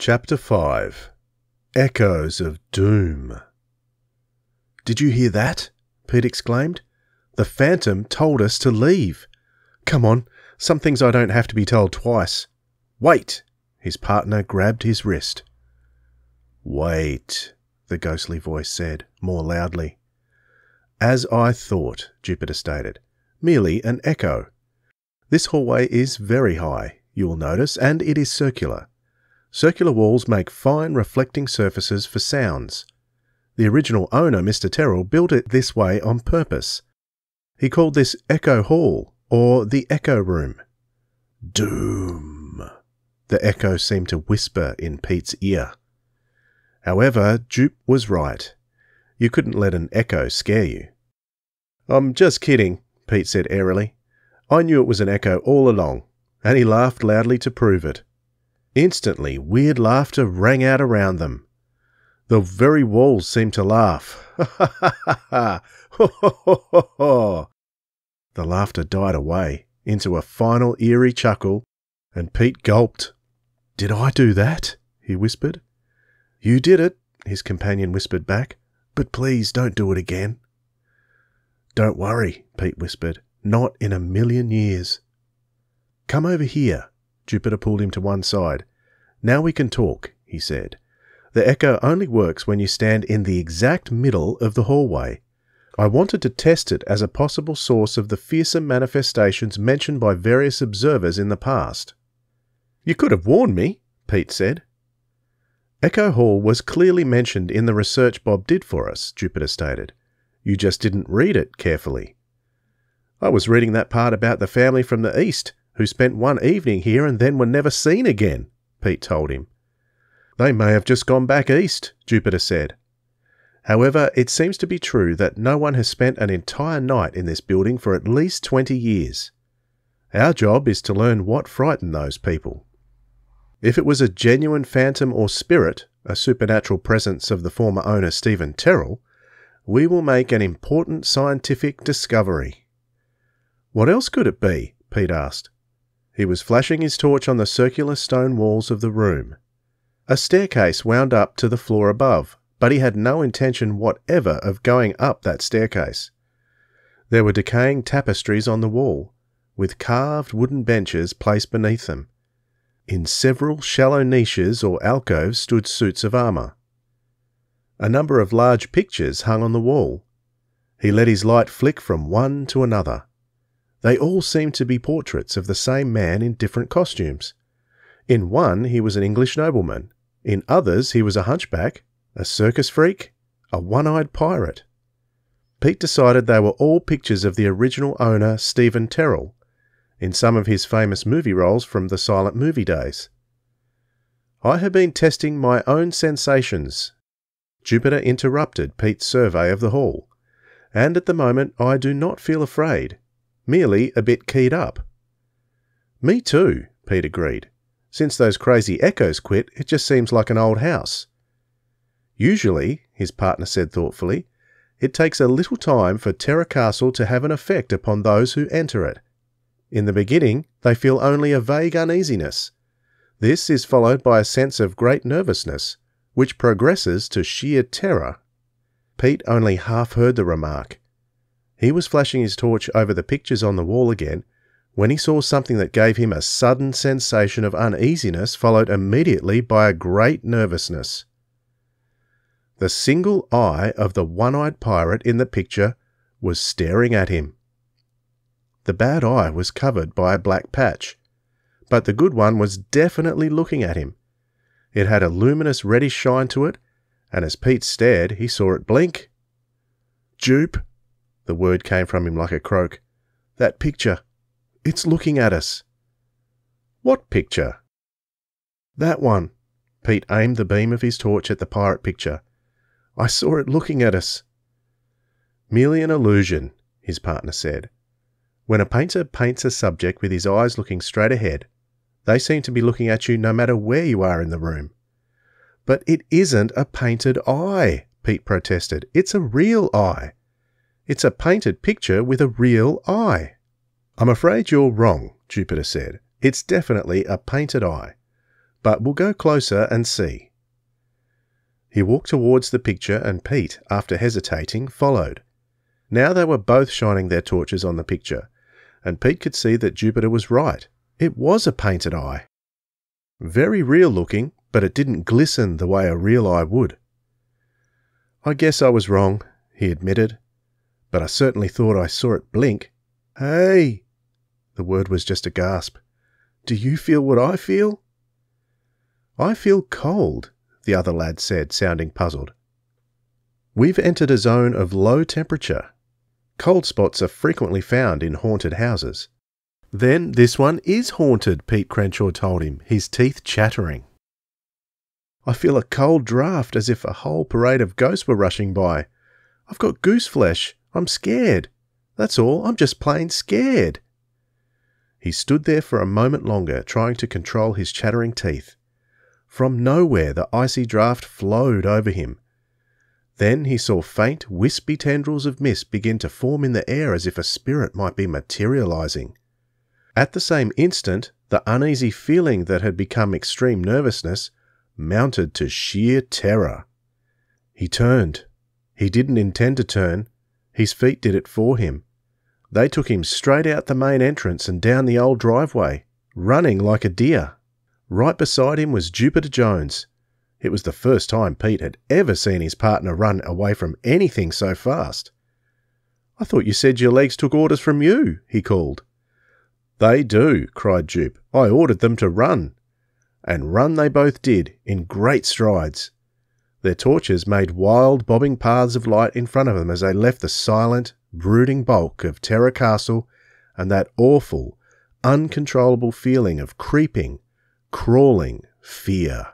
Chapter 5 Echoes of Doom. "Did you hear that?" Pete exclaimed. "The Phantom told us to leave. Come on, some things I don't have to be told twice." "Wait!" His partner grabbed his wrist. "Wait," the ghostly voice said, more loudly. "As I thought," Jupiter stated. "Merely an echo. This hallway is very high, you will notice, and it is circular. Circular walls make fine reflecting surfaces for sounds. The original owner, Mr. Terrell, built it this way on purpose. He called this Echo Hall, or the Echo Room." "Doom," the echo seemed to whisper in Pete's ear. However, Jupe was right. You couldn't let an echo scare you. "I'm just kidding," Pete said airily. "I knew it was an echo all along," and he laughed loudly to prove it. Instantly, weird laughter rang out around them. The very walls seemed to laugh. "Ha ha ha ha ha! Ho ho ho ho ho!" The laughter died away into a final eerie chuckle, and Pete gulped. "Did I do that?" he whispered. "You did it," his companion whispered back, "but please don't do it again." "Don't worry," Pete whispered. "Not in a million years." "Come over here." Jupiter pulled him to one side. "Now we can talk," he said. "The echo only works when you stand in the exact middle of the hallway. I wanted to test it as a possible source of the fearsome manifestations mentioned by various observers in the past." "You could have warned me," Pete said. "Echo Hall was clearly mentioned in the research Bob did for us," Jupiter stated. "You just didn't read it carefully." "I was reading that part about the family from the East who spent one evening here and then were never seen again," Pete told him. "They may have just gone back east," Jupiter said. "However, it seems to be true that no one has spent an entire night in this building for at least 20 years. Our job is to learn what frightened those people. If it was a genuine phantom or spirit, a supernatural presence of the former owner Stephen Terrell, we will make an important scientific discovery." "What else could it be?" Pete asked. He was flashing his torch on the circular stone walls of the room. A staircase wound up to the floor above, but he had no intention whatever of going up that staircase. There were decaying tapestries on the wall, with carved wooden benches placed beneath them. In several shallow niches or alcoves stood suits of armour. A number of large pictures hung on the wall. He let his light flick from one to another. They all seemed to be portraits of the same man in different costumes. In one he was an English nobleman, in others he was a hunchback, a circus freak, a one-eyed pirate. Pete decided they were all pictures of the original owner Stephen Terrell, in some of his famous movie roles from the silent movie days. "I have been testing my own sensations," Jupiter interrupted Pete's survey of the hall, "and at the moment I do not feel afraid. Merely a bit keyed up." "Me too," Pete agreed. "Since those crazy echoes quit, it just seems like an old house." "Usually," his partner said thoughtfully, "it takes a little time for Terror Castle to have an effect upon those who enter it. In the beginning, they feel only a vague uneasiness. This is followed by a sense of great nervousness, which progresses to sheer terror." Pete only half heard the remark. He was flashing his torch over the pictures on the wall again when he saw something that gave him a sudden sensation of uneasiness followed immediately by a great nervousness. The single eye of the one-eyed pirate in the picture was staring at him. The bad eye was covered by a black patch, but the good one was definitely looking at him. It had a luminous reddish shine to it, and as Pete stared, he saw it blink. "Jupe," the word came from him like a croak. "That picture. It's looking at us." "What picture?" "That one." Pete aimed the beam of his torch at the pirate picture. "I saw it looking at us." "Merely an illusion," his partner said. "When a painter paints a subject with his eyes looking straight ahead, they seem to be looking at you no matter where you are in the room." "But it isn't a painted eye," Pete protested. "It's a real eye. It's a painted picture with a real eye." "I'm afraid you're wrong," Jupiter said. "It's definitely a painted eye. but we'll go closer and see." He walked towards the picture and Pete, after hesitating, followed. Now they were both shining their torches on the picture, and Pete could see that Jupiter was right. It was a painted eye. Very real looking, but it didn't glisten the way a real eye would. "I guess I was wrong," he admitted, "but I certainly thought I saw it blink." "Hey!" The word was just a gasp. "Do you feel what I feel?" "I feel cold," the other lad said, sounding puzzled. "We've entered a zone of low temperature. Cold spots are frequently found in haunted houses." "Then this one is haunted," Pete Crenshaw told him, his teeth chattering. "I feel a cold draft, as if a whole parade of ghosts were rushing by. I've got goose flesh. I'm scared. That's all. I'm just plain scared." He stood there for a moment longer, trying to control his chattering teeth. From nowhere the icy draft flowed over him. Then he saw faint, wispy tendrils of mist begin to form in the air as if a spirit might be materializing. At the same instant, the uneasy feeling that had become extreme nervousness mounted to sheer terror. He turned. He didn't intend to turn. His feet did it for him. They took him straight out the main entrance and down the old driveway, running like a deer. Right beside him was Jupiter Jones. It was the first time Pete had ever seen his partner run away from anything so fast. "I thought you said your legs took orders from you," he called. "They do," cried Jupe. "I ordered them to run." And run they both did, in great strides. Their torches made wild, bobbing paths of light in front of them as they left the silent, brooding bulk of Terror Castle and that awful, uncontrollable feeling of creeping, crawling fear.